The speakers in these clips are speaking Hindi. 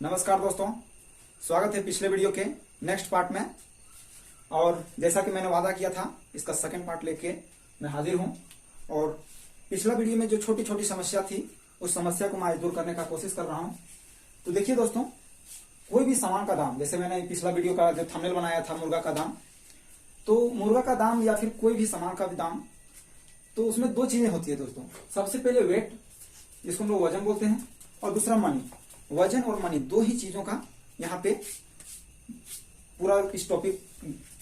नमस्कार दोस्तों, स्वागत है पिछले वीडियो के नेक्स्ट पार्ट में। और जैसा कि मैंने वादा किया था, इसका सेकंड पार्ट लेके मैं हाजिर हूं। और पिछला वीडियो में जो छोटी छोटी समस्या थी, उस समस्या को मैं आज दूर करने का कोशिश कर रहा हूं। तो देखिए दोस्तों, कोई भी सामान का दाम, जैसे मैंने पिछला वीडियो का जो थंबनेल बनाया था मुर्गा का दाम, तो मुर्गा का दाम या फिर कोई भी सामान का भी दाम, तो उसमें दो चीजें होती है दोस्तों। सबसे पहले वेट, जिसको हम लोग वजन बोलते हैं, और दूसरा मनी। वजन और मनी, दो ही चीजों का यहाँ पे पूरा इस टॉपिक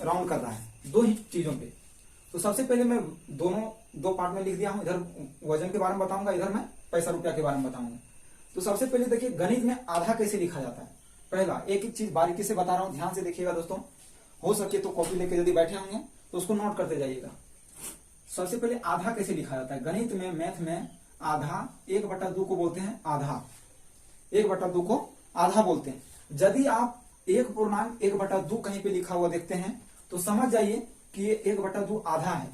राउंड कर रहा है, दो ही चीजों पे। तो सबसे पहले मैं दो पार्ट में लिख दिया हूं। इधर वजन के बारे में बताऊंगा, इधर मैं पैसा रुपया के बारे में बताऊंगा। तो सबसे पहले देखिए, गणित में आधा कैसे लिखा जाता है। पहला एक एक चीज बारीकी से बता रहा हूं, ध्यान से देखिएगा दोस्तों। हो सके तो कॉपी लेके यदि बैठे होंगे तो उसको नोट करते जाइएगा। सबसे पहले आधा कैसे लिखा जाता है गणित में, मैथ में। आधा 1/2 को बोलते हैं आधा। 1/2 को आधा बोलते हैं। यदि आप 1.1/2 कहीं पे लिखा हुआ देखते हैं तो समझ जाइए कि ये 1/2 आधा है,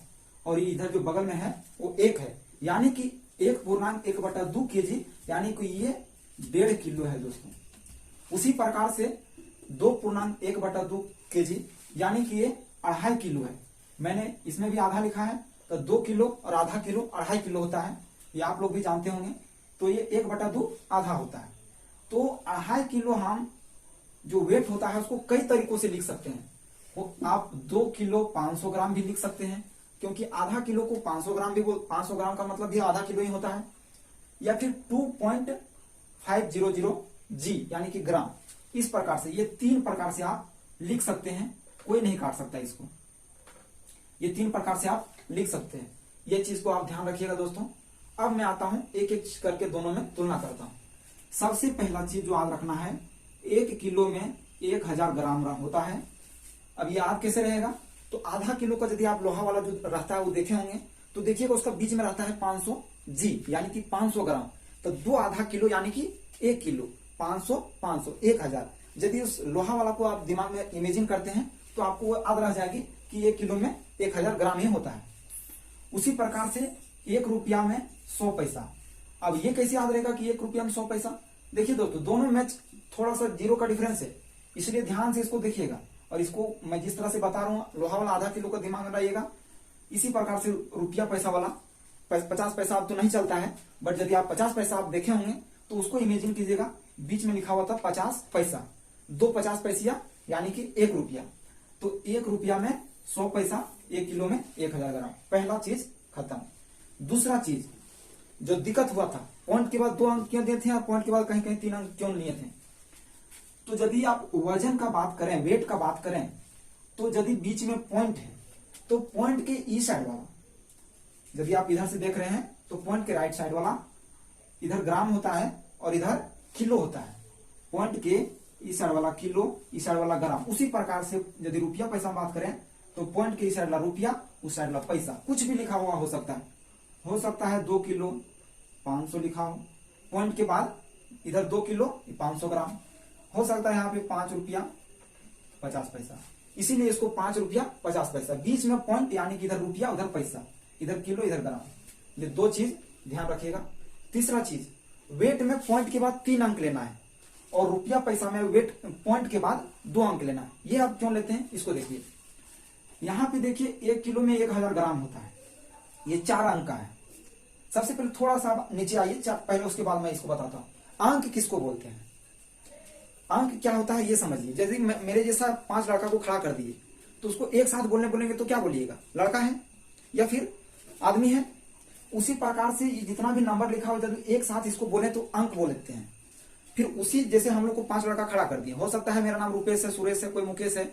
और ये इधर जो बगल में है वो 1 है, यानी कि 1.1/2 kg, यानी कि ये 1.5 किलो है दोस्तों। उसी प्रकार से 2.1/2 kg, यानी कि ये 2.5 किलो है। मैंने इसमें भी आधा लिखा है, तो 2 किलो और आधा किलो 2.5 किलो होता है। ये आप लोग भी जानते होंगे। तो ये 1/2 आधा होता है। तो 2.5 किलो हम जो वेट होता है उसको कई तरीकों से लिख सकते हैं। आप 2 किलो 500 ग्राम भी लिख सकते हैं, क्योंकि आधा किलो को 500 ग्राम भी 500 ग्राम का मतलब भी आधा किलो ही होता है। या फिर 2.500 g, यानी कि ग्राम। इस प्रकार से, ये 3 प्रकार से आप लिख सकते हैं, कोई नहीं काट सकता इसको। ये 3 प्रकार से आप लिख सकते हैं। ये चीज को आप ध्यान रखिएगा दोस्तों। अब मैं आता हूं, एक एक करके दोनों में तुलना करता हूं। सबसे पहला चीज जो याद रखना है, 1 किलो में 1000 ग्राम होता है। अब ये याद कैसे रहेगा? तो आधा किलो का यदि आप लोहा वाला जो रहता है वो देखे होंगे, तो देखिएगा उसका बीच में रहता है 500 g, यानी कि 500 ग्राम। तो 2 आधा किलो यानी कि 1 किलो, 500 500 1000। यदि उस लोहा वाला को आप दिमाग में इमेजिन करते हैं तो आपको वो याद रह जाएगी कि 1 किलो में 1000 ग्राम ही होता है। उसी प्रकार से 1 रुपया में 100 पैसा। अब ये कैसे याद रहेगा कि 1 रुपया में 100 पैसा? देखिए दोस्तों, दोनों में थोड़ा सा जीरो का डिफरेंस है, इसलिए ध्यान से इसको देखिएगा। और इसको मैं जिस तरह से बता रहा हूं, लोहा वाला आधा किलो का दिमाग में लाइएगा। इसी प्रकार से रुपया पैसा वाला 50 पैसा अब तो नहीं चलता है, बट यदि आप 50 पैसा आप देखे होंगे तो उसको इमेजिन कीजिएगा, बीच में लिखा हुआ था 50 पैसा, 2 50 पैसिया, यानी कि 1 रुपया। तो 1 रुपया में 100 पैसा, 1 किलो में 1000 ग्राम। पहला चीज खत्म। दूसरा चीज जो दिक्कत हुआ था, पॉइंट के बाद 2 अंक क्यों दिए थे और पॉइंट के बाद कहीं कहीं 3 अंक क्यों लिए थे? तो यदि आप वजन का बात करें, वेट का बात करें, तो यदि बीच में पॉइंट है तो पॉइंट के ई साइड वाला, यदि आप इधर से देख रहे हैं तो पॉइंट के राइट साइड वाला इधर ग्राम होता है और इधर किलो होता है। पॉइंट के ई साइड वाला किलो, ई साइड वाला ग्राम। उसी प्रकार से यदि रुपया पैसा बात करें तो पॉइंट के ई साइड वाला रुपया, उस साइड वाला पैसा। कुछ भी लिखा हुआ हो सकता है 2 किलो 500 लिखा हो, पॉइंट के बाद इधर 2 किलो 500 ग्राम हो सकता है, यहाँ पे 5 रुपया 50 पैसा, इसीलिए इसको 5 रुपया 50 पैसा। बीच में पॉइंट, यानी कि इधर रुपया उधर पैसा, इधर किलो इधर ग्राम। ये 2 चीज ध्यान रखिएगा। तीसरा चीज, वेट में पॉइंट के बाद 3 अंक लेना है, और रुपया पैसा में वेट पॉइंट के बाद 2 अंक लेना है। ये आप क्यों लेते हैं इसको देखिए। यहाँ पे देखिए 1 किलो में 1000 ग्राम होता है, ये 4 अंक का है। सबसे पहले थोड़ा सा नीचे आइए पहले, उसके बाद मैं इसको बताता हूं अंक किसको बोलते हैं। अंक क्या होता है ये समझिए। यदि मेरे जैसा 5 लड़का को खड़ा कर दिए तो उसको एक साथ बोलेंगे तो क्या बोलिएगा? लड़का है या फिर आदमी है? उसी प्रकार से जितना भी नंबर लिखा हो, यदि एक साथ इसको बोले तो अंक बोल लेते हैं। फिर उसी जैसे हम लोग को 5 लड़का खड़ा कर दिए, हो सकता है मेरा नाम रुपेश है, सुरेश है, कोई मुकेश है,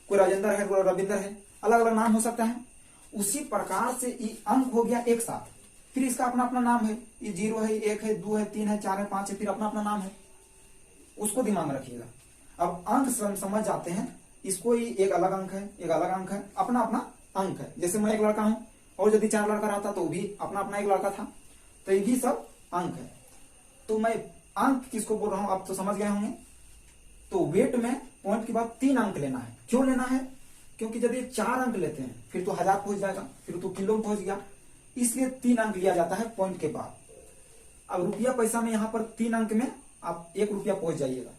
कोई राजेंद्र है, कोई रविंदर है, अलग अलग नाम हो सकता है। उसी प्रकार से ये अंक हो गया एक साथ। फिर इसका अपना अपना नाम है, ये 0 है, 1 है, 2 है, 3 है, 4 है, 5 है, फिर अपना अपना नाम है, उसको दिमाग में रखिएगा। अब अंक समझ जाते हैं, इसको ही एक अलग अंक है, एक अलग अंक है, अपना अपना अंक है। जैसे मैं एक लड़का हूं और यदि 4 लड़का रहता तो भी अपना अपना एक लड़का था, तो ये भी सब अंक है। तो मैं अंक किसको बोल रहा हूं आप तो समझ गए होंगे। तो वेट में पॉइंट के बाद 3 अंक लेना है। क्यों लेना है? क्योंकि यदि 4 अंक लेते हैं फिर तो 1000 पहुंच जाएगा, फिर तो किलो में पहुंच गया, इसलिए 3 अंक लिया जाता है पॉइंट के बाद। अब रुपया पैसा में यहां पर 3 अंक में आप 1 रुपया पहुंच जाइएगा।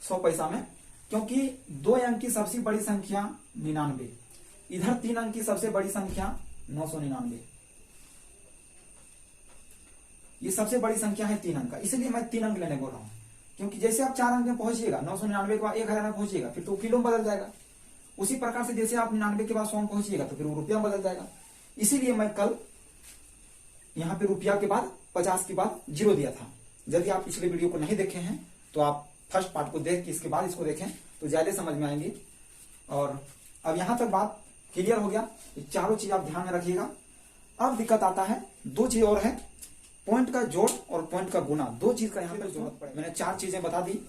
100 पैसा में, क्योंकि 2 अंक की सबसे बड़ी संख्या 99, इधर 3 अंक की सबसे बड़ी संख्या 999, ये सबसे बड़ी संख्या है 3 अंक का, इसलिए मैं 3 अंक लेने बोल रहा हूं। क्योंकि जैसे आप 4 अंक में पहुंचिएगा, 999 के बाद 1000 में पहुंचिएगा, फिर तो किलो में बदल जाएगा। उसी प्रकार से जैसे आप 99 के बाद 100 में पहुंचिएगा तो फिर वो रुपया में बदल जाएगा। इसीलिए मैं कल यहाँ पे रुपया के बाद 50 के बाद 0 दिया था। यदि आप पिछले वीडियो को नहीं देखे हैं तो आप फर्स्ट पार्ट को देख के इसके बाद इसको देखें तो ज्यादा समझ में आएंगे। और अब यहां तक बात क्लियर हो गया। ये चारों चीज आप ध्यान में रखिएगा। अब दिक्कत आता है, 2 चीज और है, पॉइंट का जोड़ और पॉइंट का गुना। 2 चीज का यहाँ पर जरूरत पड़े। मैंने 4 चीजें बता दी,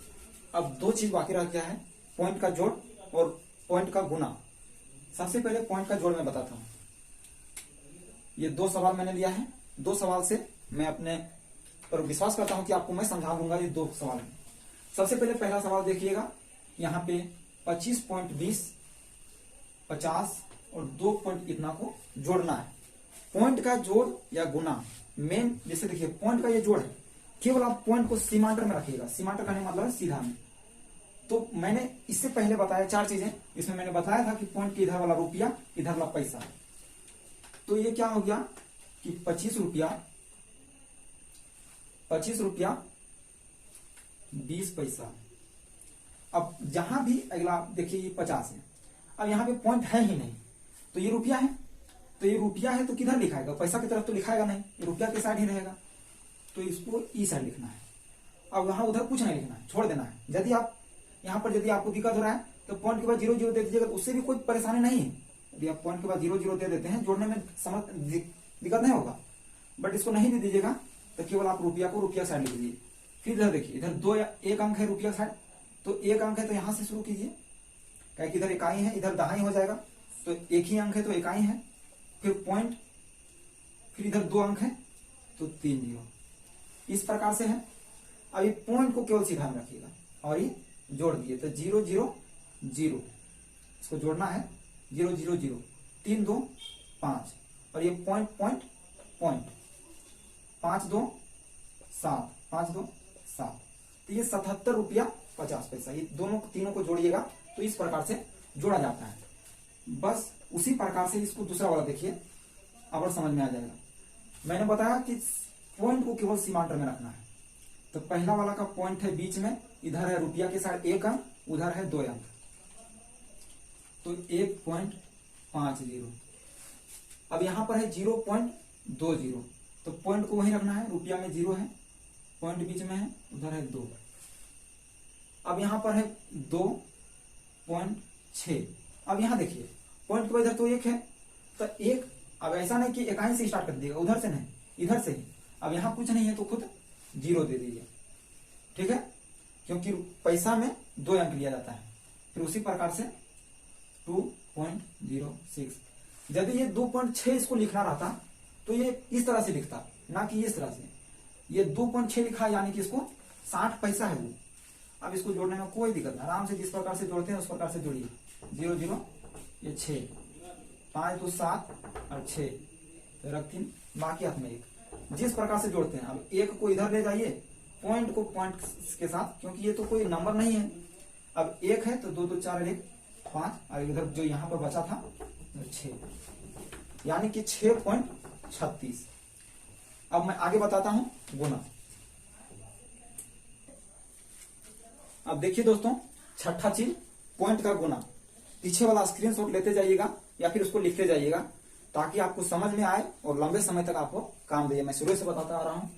अब 2 चीज बाकी रह गया है, पॉइंट का जोड़ और पॉइंट का गुना। सबसे पहले पॉइंट का जोड़ मैं बताता हूं। ये 2 सवाल मैंने लिया है, 2 सवाल से मैं अपने पर विश्वास करता हूं कि आपको मैं समझा दूंगा। ये 2 सवाल है। सबसे पहले पहला सवाल देखिएगा, यहाँ पे 25.20, 50 और 2 पॉइंट इतना को जोड़ना है। पॉइंट का जोड़ या गुना मेन, जैसे देखिए पॉइंट का ये जोड़ है, केवल आप पॉइंट को सीमांतर में रखिएगा। सीमांतर का मतलब है सीधा में। तो मैंने इससे पहले बताया 4 चीजें, इसमें मैंने बताया था कि पॉइंट के इधर वाला रुपया, इधर वाला पैसा। तो ये क्या हो गया कि 25 रुपया 20 पैसा। अब जहां भी अगला देखिए ये 50 है, अब यहाँ पे पॉइंट है ही नहीं, तो ये रुपया है। तो ये रुपया है तो किधर लिखाएगा, पैसा की तरफ तो लिखाएगा नहीं, ये रुपया के साइड ही रहेगा। तो इसको ई साइड लिखना है। अब वहां उधर कुछ नहीं लिखना है, छोड़ देना है। यदि आप यहाँ पर यदि आपको दिक्कत हो रहा है तो पॉइंट के बाद 0 0 दे दीजिएगा, उससे भी कोई परेशानी नहीं है। यदि आप पॉइंट के बाद 0 0 दे देते हैं, जोड़ने में दिक्कत नहीं होगा। बट इसको नहीं दे दीजिएगा तो केवल आप रुपया को रुपया साइड लिख दीजिए। फिर इधर देखिए, इधर 1 अंक है रुपया साइड, तो 1 अंक है तो यहां से शुरू कीजिए, क्या कि इधर इकाई है, इधर दहाई हो जाएगा, तो 1 ही अंक है तो इकाई है। फिर पॉइंट, फिर इधर 2 अंक है तो 3 0, इस प्रकार से है। अब ये पॉइंट को केवल सीधा में रखिएगा और ये जोड़ दिए तो 0 0 0, इसको जोड़ना है 0 0 0, 3 2 5, और ये पॉइंट पॉइंट पॉइंट 5 2 7, 5 2 7, तो ये 77 रुपया 50 पैसा। ये दोनों तीनों को जोड़िएगा तो इस प्रकार से जोड़ा जाता है। बस उसी प्रकार से इसको दूसरा वाला देखिए, अब और समझ में आ जाएगा। मैंने बताया कि पॉइंट को केवल सीमांतर में रखना है। तो पहला वाला का पॉइंट है बीच में, इधर है रुपया के साइड 1 अंक, उधर है 2 अंक, तो 1.50। अब यहां पर है 0.20, तो पॉइंट को वहीं रखना है, रुपया में 0 है, पॉइंट बीच में है, उधर है 2। अब यहां पर है 2.6। अब यहां देखिए पॉइंट के बाद इधर तो 1 है, तो 1, अब ऐसा नहीं कि इकाई से स्टार्ट कर दिएगा, उधर से नहीं, इधर से ही। अब यहां कुछ नहीं है तो खुद 0 दे दीजिए, ठीक है, क्योंकि पैसा में 2 अंक लिया जाता है। फिर उसी प्रकार से 2.06। यदि ये 2.6 इसको लिखना रहता तो ये इस तरह से लिखता, ना कि इस तरह से। ये 2.6 लिखा यानी कि इसको 60 पैसा है वो। अब इसको जोड़ने में कोई दिक्कत नहीं, आराम से जिस प्रकार से जोड़ते हैं उस प्रकार से जोड़िए। 0 0, ये 6, 5 2 7 और 6, तो रख 3, बाकी हाथ में 1, जिस प्रकार से जोड़ते हैं। अब 1 को इधर ले जाइए, पॉइंट को पॉइंट के साथ, क्योंकि ये तो कोई नंबर नहीं है। अब 1 है तो 2 2 4 1 5, और इधर जो यहां पर बचा था 6, यानी कि 6.36। अब मैं आगे बताता हूं गुना। अब देखिए दोस्तों, छठा चीज पॉइंट का गुना। पीछे वाला स्क्रीनशॉट लेते जाइएगा या फिर उसको लिखते जाइएगा, ताकि आपको समझ में आए और लंबे समय तक आपको काम दे। मैं शुरू से बताता आ रहा हूं।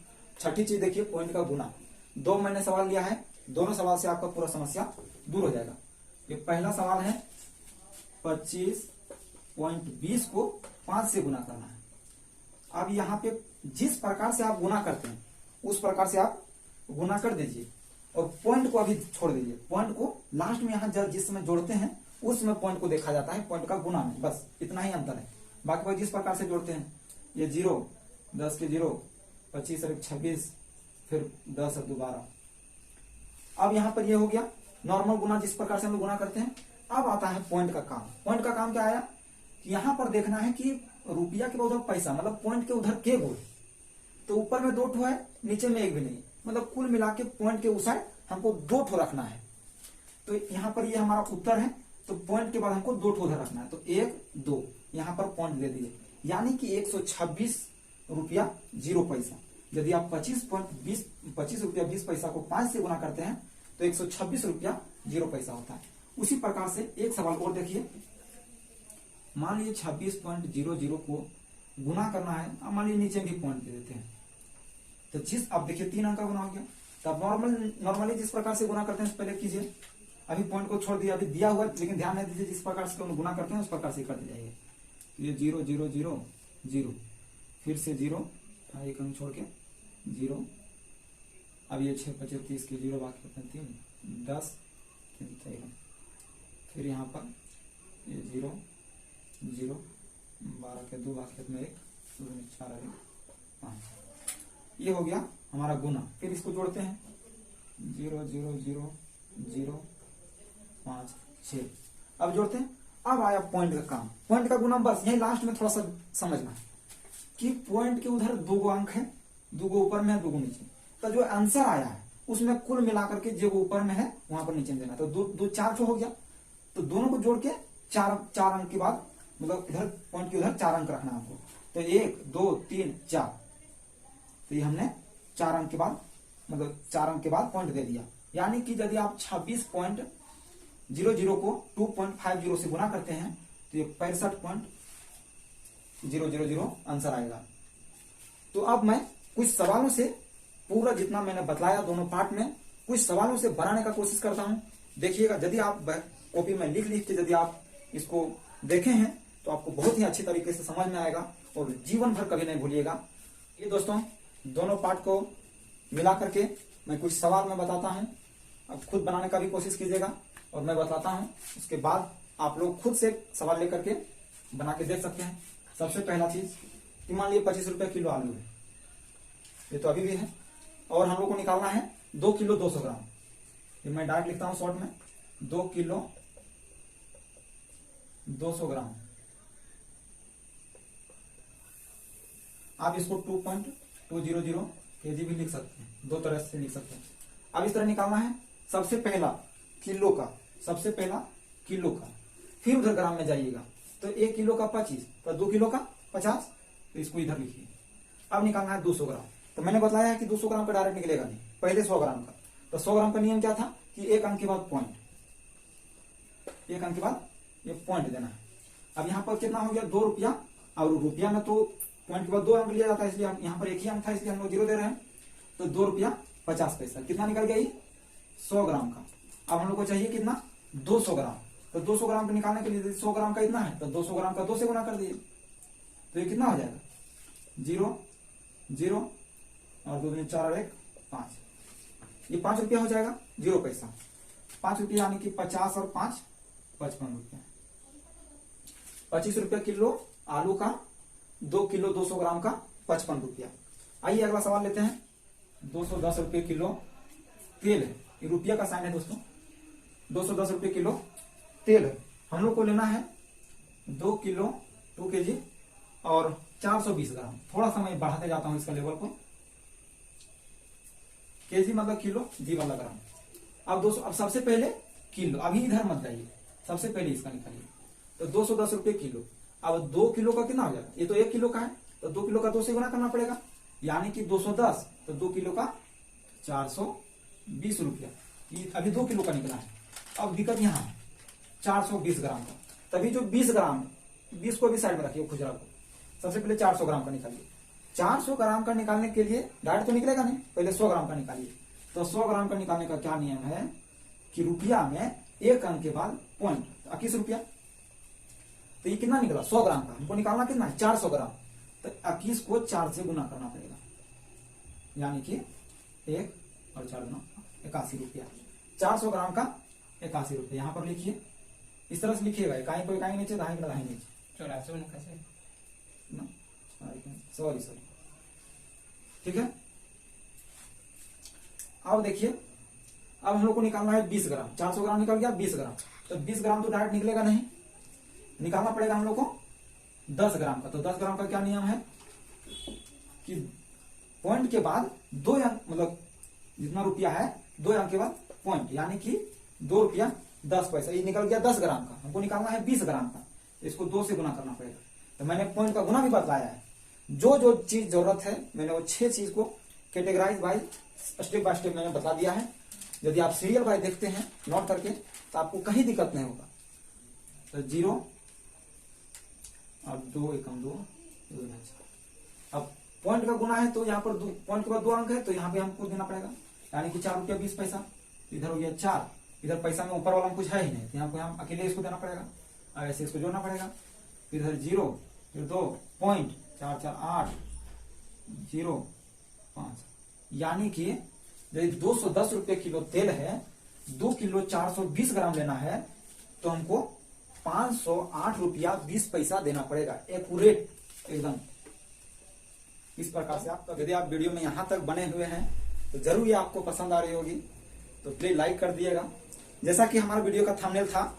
छठी चीज देखिए, पॉइंट का गुना। 2 मैंने सवाल लिया है, दोनों सवाल से आपका पूरा समस्या दूर हो जाएगा। ये पहला सवाल है, 25.20 को 5 से गुना करना है। अब यहाँ पे जिस प्रकार से आप गुना करते हैं उस प्रकार से आप गुना कर दीजिए, और पॉइंट को अभी छोड़ दीजिए। पॉइंट को लास्ट में यहाँ जिस समय जोड़ते हैं उसमें पॉइंट को देखा जाता है, पॉइंट का गुना में, बस इतना ही अंतर है। बाकी भाई जिस प्रकार से जोड़ते हैं, ये 0 10 के 0, 25 और 26, फिर 10 और 2 12। अब यहाँ पर ये हो गया नॉर्मल गुना, जिस प्रकार से हम लोग गुना करते हैं। अब आता है पॉइंट का काम। पॉइंट का काम क्या आया कि यहाँ पर देखना है कि रुपया के उधर पैसा, मतलब पॉइंट के उधर के गोल, तो ऊपर में 2 ठो है, नीचे में 1 भी नहीं, मतलब कुल मिला के पॉइंट के उस साइड हमको 2 ठो रखना है। तो यहाँ पर ये हमारा उत्तर है, तो पॉइंट के बाद हमको 2 ठो उधर रखना है, तो 1 2 यहाँ पर पॉइंट दे दिए, यानी कि 126 रुपया 0 पैसा। यदि आप 25 रुपया 20 पैसा को 5 से गुना करते हैं तो 126 रुपया 0 पैसा होता है। उसी प्रकार से एक सवाल और देखिए, मान लीजिए 26.00 को गुना करना है, अब मान लीजिए नीचे भी पॉइंट दे देते हैं, तो जिस अब देखिए 3 अंक का गुना हो गया। तब नॉर्मली जिस प्रकार से गुना करते हैं पहले कीजिए, अभी पॉइंट को छोड़ दिया, अभी दिया हुआ लेकिन ध्यान नहीं दीजिए, जिस प्रकार से गुना करते हैं उस प्रकार से करते जाइए। ये 0 0 0 0, फिर से 0, एक अंक छोड़ के 0, अब ये 6 25 30 के 0 बाकी 3 10 3, फिर यहाँ पर ये 0 0, 12 के 2 बाकी में 1 4 5, ये हो गया हमारा गुना। फिर इसको जोड़ते हैं 0 0 0 0 5 6, अब जोड़ते हैं। अब आया पॉइंट का काम, पॉइंट का गुना। बस यही लास्ट में थोड़ा सा समझना है कि पॉइंट के उधर 2 अंक है, 2 ऊपर में है 2 नीचे, तो जो आंसर आया है उसमें कुल मिलाकर के जो ऊपर में है वहां पर नीचे देना, तो 2 4 हो गया, तो दोनों को जोड़ के 4 अंक के बाद मतलब इधर पॉइंट के उधर 4 अंक रखना है आपको, तो 1 2 3 4, तो ये हमने 4 अंक के बाद मतलब 4 अंक के बाद पॉइंट दे दिया। यानी कि यदि आप 26.00 को 2.50 से गुना करते हैं तो ये 65.000 आंसर आएगा। तो अब मैं कुछ सवालों से पूरा जितना मैंने बतलाया दोनों पार्ट में, कुछ सवालों से बनाने का कोशिश करता हूं। देखिएगा, यदि आप कॉपी में लिख के यदि आप इसको देखे हैं तो आपको बहुत ही अच्छी तरीके से समझ में आएगा और जीवन भर कभी नहीं भूलिएगा। ये दोस्तों दोनों पार्ट को मिला करके मैं कुछ सवाल में बताता हूं, अब खुद बनाने का भी कोशिश कीजिएगा और मैं बताता हूं, उसके बाद आप लोग खुद से सवाल लेकर के बना के देख सकते हैं। सबसे पहला चीज कि मान लीजिए 25 रुपए किलो आलू है, ये तो अभी भी है, और हम लोग को निकालना है 2 किलो 200 ग्राम। ये मैं डायरेक्ट लिखता हूं शॉर्ट में, 2 किलो 200 ग्राम। आप इसको 2.200 kg भी लिख सकते हैं, 2 तरह से लिख सकते हैं। अब इस तरह निकालना है सबसे पहला किलो का, सबसे पहला किलो का, फिर उधर ग्राम में जाइएगा, तो 1 किलो का 25, तो 2 किलो का 50, तो इसको इधर लिखिए। अब निकालना है 200 ग्राम, तो मैंने बताया है कि 200 ग्राम का डायरेक्ट निकलेगा नहीं, पहले 100 ग्राम का। तो 100 ग्राम का नियम क्या था कि 1 अंक के बाद पॉइंट, 1 अंक के बाद ये पॉइंट देना है। अब यहाँ पर कितना हो गया 2 रुपया, और रुपया में तो पॉइंट के बाद 2 अंक लिया जाता है, इसलिए हम यहाँ पर 1 ही अंक था इसलिए हम लोग 0 दे रहे हैं। तो 2 रुपया 50 पैसा, कितना निकल गया 100 ग्राम का। अब हम लोग को चाहिए कितना 200 ग्राम, तो 200 ग्राम को निकालने के लिए 100 ग्राम का इतना है, तो 200 ग्राम का 2 से गुना कर दिए, तो ये कितना हो जाएगा 0 0 और 2 4 और 1 5, ये 5 रुपया हो जाएगा 0 पैसा। 5 रुपया यानी कि 50 और 5 55 रुपया। 25 रुपया किलो आलू का, 2 किलो 200 ग्राम का 55 रुपया। आइए अगला सवाल लेते हैं। 210 रुपये किलो तेल है, ये रुपया का साइन है दोस्तों, 210 रुपये किलो तेल है। हम लोग को लेना है 2 किलो 2 kg और 420 ग्राम। थोड़ा सा मैं बढ़ाते जाता हूं इसका लेवल को, केजी मतलब किलो, जी वाला ग्राम। अब 200, अब सबसे पहले किलो, अभी इधर मत जाइए, सबसे पहले इसका निकालिए। तो 210 रुपये किलो, अब 2 किलो का कितना हो जाएगा, ये तो 1 किलो का है, तो 2 किलो का 2 से गुना करना पड़ेगा, यानी कि 210, तो 2 किलो का 420 रुपया। अभी 2 किलो का निकला है। अब दिक्कत यहाँ है 420 ग्राम का, तभी जो 20 ग्राम, 20 को भी साइड में रखिए खुजरा को। सबसे पहले 400 ग्राम का निकालिए। 400 ग्राम का निकालने के लिए डायरेक्ट तो निकलेगा नहीं, पहले 100 ग्राम का निकालिए। तो 100 ग्राम का निकालने का क्या नियम है कि रुपया में 1 अंक के बाद पॉइंट, 21 रुपया। तो ये कितना निकला 100 ग्राम का, हमको निकालना कितना है 400 ग्राम, तो 21 को 4 से गुना करना पड़ेगा, यानी कि 1 और 4 गुना 81 रुपया। 400 ग्राम का 81 रुपया यहाँ पर लिखिए, इस तरह से लिखिएगा, इकाई को इकाई नीचे, दहाई को दहाई नीचे, 84 सॉरी ठीक है। अब देखिए, अब हम लोग को निकालना है 20 ग्राम। 400 ग्राम निकल गया 20 ग्राम, तो 20 ग्राम तो डायरेक्ट निकलेगा नहीं, निकालना पड़ेगा हम लोग को 10 ग्राम का। तो 10 ग्राम का क्या नियम है कि पॉइंट के बाद 2 अंक, मतलब जितना रुपया है 2 अंक के बाद पॉइंट, यानी कि ₹2.10। ये निकल गया 10 ग्राम का, हमको निकालना है 20 ग्राम का, इसको 2 से गुना करना पड़ेगा। तो मैंने पॉइंट का गुना भी बतलाया है। जो जो चीज जरूरत है मैंने वो 6 चीज को categorise by step by step मैंने बता दिया है। यदि आप सीरियल बाय देखते हैं नोट करके तो आपको कहीं दिक्कत नहीं होगा। तो 0 और 2 एकम 2 अब पॉइंट का गुना है तो यहाँ पर पॉइंट के बाद 2 अंक है तो यहाँ पे हमको देना पड़ेगा, यानी कि ₹4.20। इधर हो गया 4, इधर पैसा में ऊपर वाला में कुछ है ही नहीं, तो यहाँ पे हम अकेले इसको देना पड़ेगा और ऐसे इसको जोड़ना पड़ेगा। फिर इधर 0 फिर 2 पॉइंट 4 4 8 0 5, यानी कि यदि 210 रुपए किलो तेल है, 2 किलो 420 ग्राम लेना है तो हमको ₹508.20 देना पड़ेगा, एक्यूरेट एकदम। इस प्रकार से आप यदि आप वीडियो में यहां तक बने हुए हैं तो जरूर ये आपको पसंद आ रही होगी, तो प्लीज लाइक कर दिएगा। जैसा कि हमारा वीडियो का थंबनेल था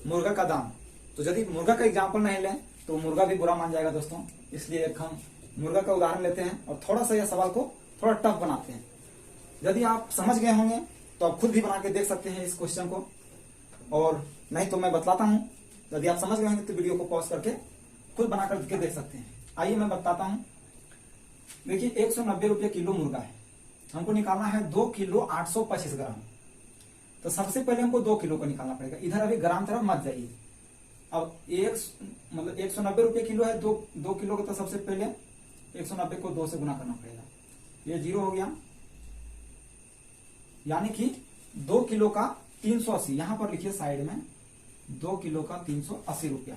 मुर्गा का दाम, तो यदि मुर्गा का एग्जाम्पल नहीं लें तो मुर्गा भी बुरा मान जाएगा दोस्तों, इसलिए एक हम मुर्गा का उदाहरण लेते हैं और थोड़ा सा यह सवाल को थोड़ा टफ बनाते हैं। यदि आप समझ गए होंगे तो आप खुद भी बना के देख सकते हैं इस क्वेश्चन को, और नहीं तो मैं बतलाता हूं। यदि आप समझ गए होंगे तो वीडियो को पॉज करके खुद बना करके देख सकते हैं। आइए मैं बताता हूं। देखिए 190 रुपये किलो मुर्गा है, हमको निकालना है 2 किलो 825 ग्राम। तो सबसे पहले हमको 2 किलो को निकालना पड़ेगा। इधर अभी ग्राम तरफ मत जाइए। अब 190 रुपये किलो है, 2 किलो को, तो सबसे पहले 190 को 2 से गुना करना पड़ेगा। ये 0 हो गया, यानी कि 2 किलो का 380, यहां पर लिखिए साइड में 2 किलो का 380 रुपया।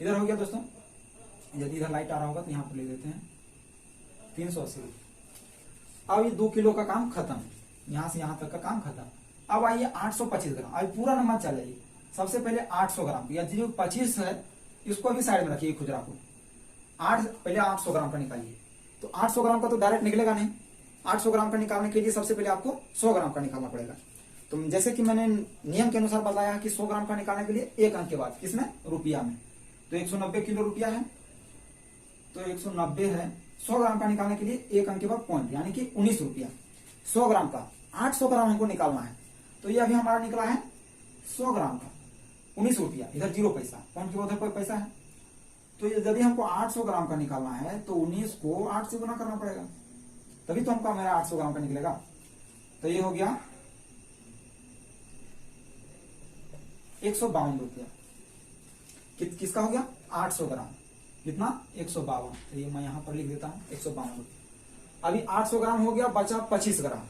इधर हो गया दोस्तों, यदि इधर लाइट आ रहा होगा तो यहां पर लिख देते हैं 380 रुपया। अब ये 2 किलो का काम खत्म, यहां से यहां तक का काम खत्म। अब आइए 825 ग्राम, अब पूरा नंबर चल जाइए। सबसे पहले 800 ग्राम या जो 25 है इसको अभी साइड में रखिए खुजरा को। पहले 800 ग्राम का निकालिए। तो 800 ग्राम का तो डायरेक्ट निकलेगा नहीं, 800 ग्राम का निकालने के लिए सबसे पहले आपको 100 ग्राम का निकालना पड़ेगा। तो जैसे कि मैंने नियम के अनुसार बताया कि 100 ग्राम का निकालने के लिए 1 अंक के बाद, किसमें, रुपया में। तो 190 किलो रुपया है, तो 190 है। 100 ग्राम का निकालने के लिए 1 अंक के बाद पॉइंट, यानी कि 19 रुपया। 100 ग्राम का 800 ग्राम हमको निकालना है, तो ये अभी हमारा निकला है 100 ग्राम का 19 रुपया। इधर 0 पैसा, पॉइंट के उधर पैसा है। तो यदि हमको 800 ग्राम का निकालना है तो 19 को 8 से गुना करना पड़ेगा, तभी तो हमको मेरा 800 ग्राम का निकलेगा। तो ये हो गया 152 रुपया। किसका हो गया, 800 ग्राम, कितना, 152। तो ये मैं यहां पर लिख देता हूं 152 रुपया। अभी 800 ग्राम हो गया, बचा 25 ग्राम।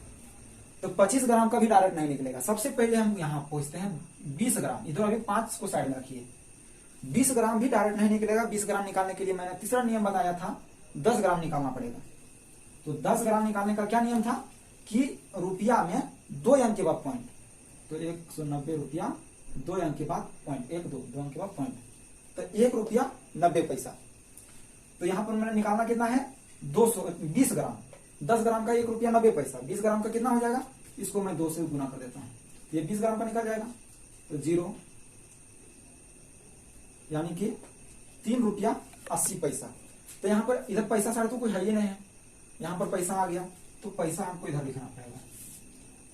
तो 25 ग्राम का भी डायरेक्ट नहीं निकलेगा। सबसे पहले हम यहां पहुंचते हैं 20 ग्राम। इधर अभी 5 को साइड में रखिए। 20 ग्राम भी डायरेक्ट नहीं निकलेगा। 20 ग्राम निकालने के लिए मैंने तीसरा नियम बताया था, 10 ग्राम निकालना पड़ेगा। तो 10 ग्राम निकालने का क्या नियम था कि रुपया में 2 अंक के बाद पॉइंट। तो 190 रुपया 2 अंक के बाद पॉइंट, 2 अंक के बाद पॉइंट, तो 1 रुपया 90 पैसा। तो यहां पर मैंने निकालना कितना है, 20 ग्राम। 10 ग्राम का 1 रुपया 90 पैसा, 20 ग्राम का कितना हो जाएगा, इसको मैं 2 से गुना कर देता हूं, ये 20 ग्राम का निकल जाएगा। तो 0, यानी कि 3 रुपया 80 पैसा। तो यहां पर इधर पैसा साढ़े तो कुछ है ही नहीं है, यहां पर पैसा आ गया, तो पैसा हमको इधर लिखना पड़ेगा।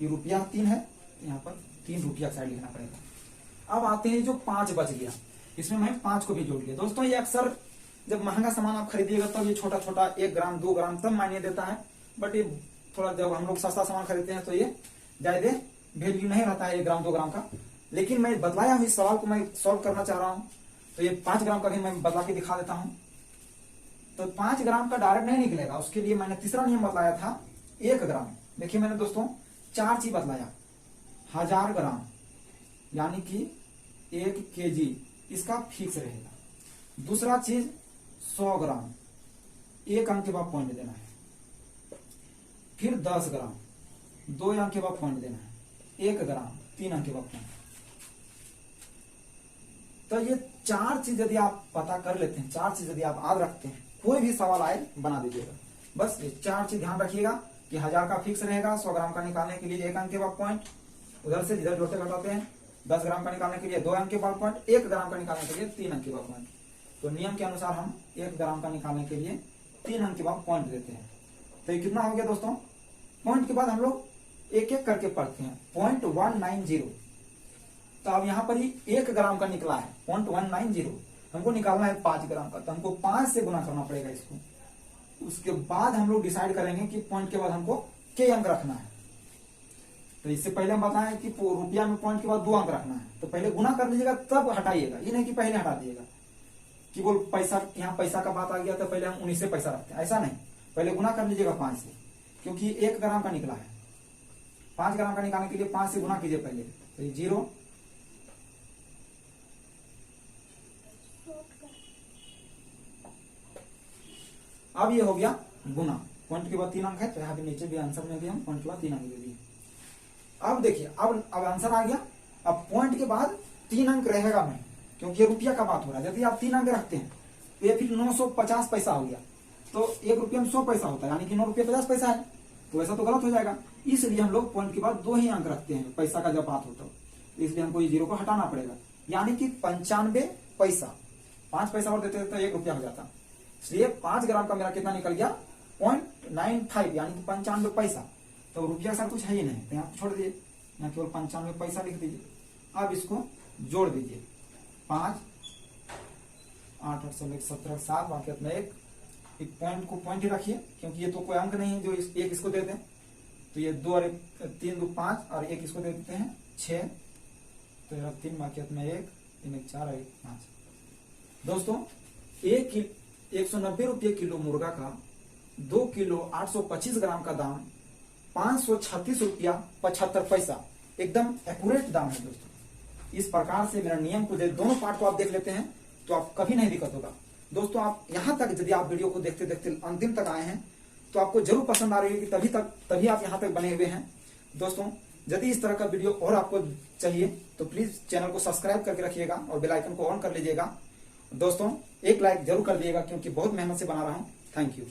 ये रुपया 3 है, यहां पर 3 रुपया साइड लिखना पड़ेगा। अब आते हैं जो 5 बच गया, इसमें मैं 5 को भी जोड़ लिया। दोस्तों ये अक्सर जब महंगा सामान आप खरीदिएगा तब ये छोटा छोटा 1 ग्राम 2 ग्राम तब मायने देता है, बट ये थोड़ा जब हम लोग सस्ता सामान खरीदते हैं तो ये ज्यादा वैल्यू नहीं रहता है 1 ग्राम 2 ग्राम का। लेकिन मैं बतलाया हुई सवाल को मैं सॉल्व करना चाह रहा हूं, तो ये 5 ग्राम का भी मैं बता के दिखा देता हूं। तो 5 ग्राम का डायरेक्ट नहीं निकलेगा, उसके लिए मैंने तीसरा नियम बताया था 1 ग्राम। देखिए मैंने दोस्तों 4 चीज बतलाया, 1000 ग्राम यानी कि 1 kg, इसका फिक्स रहेगा। दूसरा चीज 100 ग्राम, 1 अंक के बाद पॉइंट देना है। फिर 10 ग्राम, 2 अंक के बाद पॉइंट देना है। 1 ग्राम, 3 अंक के बाद पॉइंट। तो ये 4 चीज यदि आप पता कर लेते हैं, 4 चीज यदि आप याद रखते हैं, कोई भी सवाल आए बना दीजिएगा। बस ये 4 चीज ध्यान रखिएगा कि 1000 का फिक्स रहेगा, 100 ग्राम का निकालने के लिए 1 अंक के बाद पॉइंट, उधर से इधर जोड़ते घटाते हैं। 10 ग्राम का निकालने के लिए 2 अंक के बाद पॉइंट, 1 ग्राम का निकालने के लिए 3 अंक के बाद पॉइंट। तो नियम के अनुसार हम 1 ग्राम का निकालने के लिए 3 अंक के बाद पॉइंट देते हैं। तो ये कितना हो गया दोस्तों, पॉइंट के बाद हम लोग एक एक करके पढ़ते हैं। 0.190, तो अब यहाँ पर ही 1 ग्राम का निकला है 0.190, हमको निकालना है 5 ग्राम का, तो हमको 5 से गुना करना पड़ेगा इसको। उसके बाद हम लोग डिसाइड करेंगे कि पॉइंट के बाद हमको के अंक रखना है। तो इससे पहले हम बताएं कि रुपया में पॉइंट के बाद 2 अंक रखना है, तो पहले गुना कर लीजिएगा तब हटाइएगा, ये नहीं कि पहले हटा दिएगा कि बोल पैसा, यहाँ पैसा का बात आ गया तो पहले हम 19 से पैसा रखते हैं, ऐसा नहीं, पहले गुना कर लीजिएगा 5 से, क्योंकि 1 ग्राम का निकला है। 5 ग्राम का निकालने के लिए 5 से गुना कीजिए पहले, तो ये 0, अब ये हो गया गुना, पॉइंट के बाद 3 अंक है, तो यहाँ पे नीचे भी आंसर में भी हम पॉइंट के बाद 3 अंक दे दिए। अब देखिए, अब आंसर आ गया। अब पॉइंट के बाद 3 अंक रहेगा नहीं, क्योंकि ये रुपया का बात हो रहा है। यदि आप 3 अंक रखते हैं तो ये फिर 950 पैसा हो गया, तो 1 रुपया में 100 पैसा होता है, यानी कि 9 रुपया 50 पैसा है, तो ऐसा तो गलत हो जाएगा। इसलिए हम लोग पॉइंट के बाद 2 ही अंक रखते हैं पैसा का जब बात होता है, तो इसलिए हमको ये 0 को हटाना पड़ेगा, यानी कि 95 पैसा। 5 पैसा और देते तो 1 रुपया हो जाता, इसलिए 5 ग्राम का मेरा कितना निकल गया 0.95, यानी कि 95 पैसा। तो रुपया सर कुछ है ही नहीं, तो यहाँ छोड़ दीजिए, यहाँ केवल 95 पैसा लिख दीजिए। अब इसको जोड़ दीजिए, 5 8 8 16 17 7 बाकी में 1 पॉइंट को पॉइंट ही रखिए, क्योंकि ये तो कोई अंक नहीं है जो एक इसको देते हैं, तो ये 2 और 3 2 5 और 1 इसको दे देते हैं 6, तो 3 बाकी में 1 3 1 4 और 1 5। दोस्तों 190 रुपये किलो मुर्गा का 2 किलो 825 ग्राम का दाम 536 रुपया 75 पैसा, एकदम एक्यूरेट दाम है दोस्तों। इस प्रकार से मेरा नियम को दोनों पार्ट को आप देख लेते हैं तो आप कभी नहीं दिक्कत होगा। दोस्तों आप यहाँ तक यदि आप वीडियो को देखते देखते अंतिम तक आए हैं तो आपको जरूर पसंद आ रही है कि तभी आप यहाँ तक बने हुए हैं। दोस्तों यदि इस तरह का वीडियो और आपको चाहिए तो प्लीज चैनल को सब्सक्राइब करके रखिएगा और बेल आइकन को ऑन कर लीजिएगा। दोस्तों एक लाइक जरूर कर दिएगा, क्योंकि बहुत मेहनत से बना रहा हूँ। Thank you.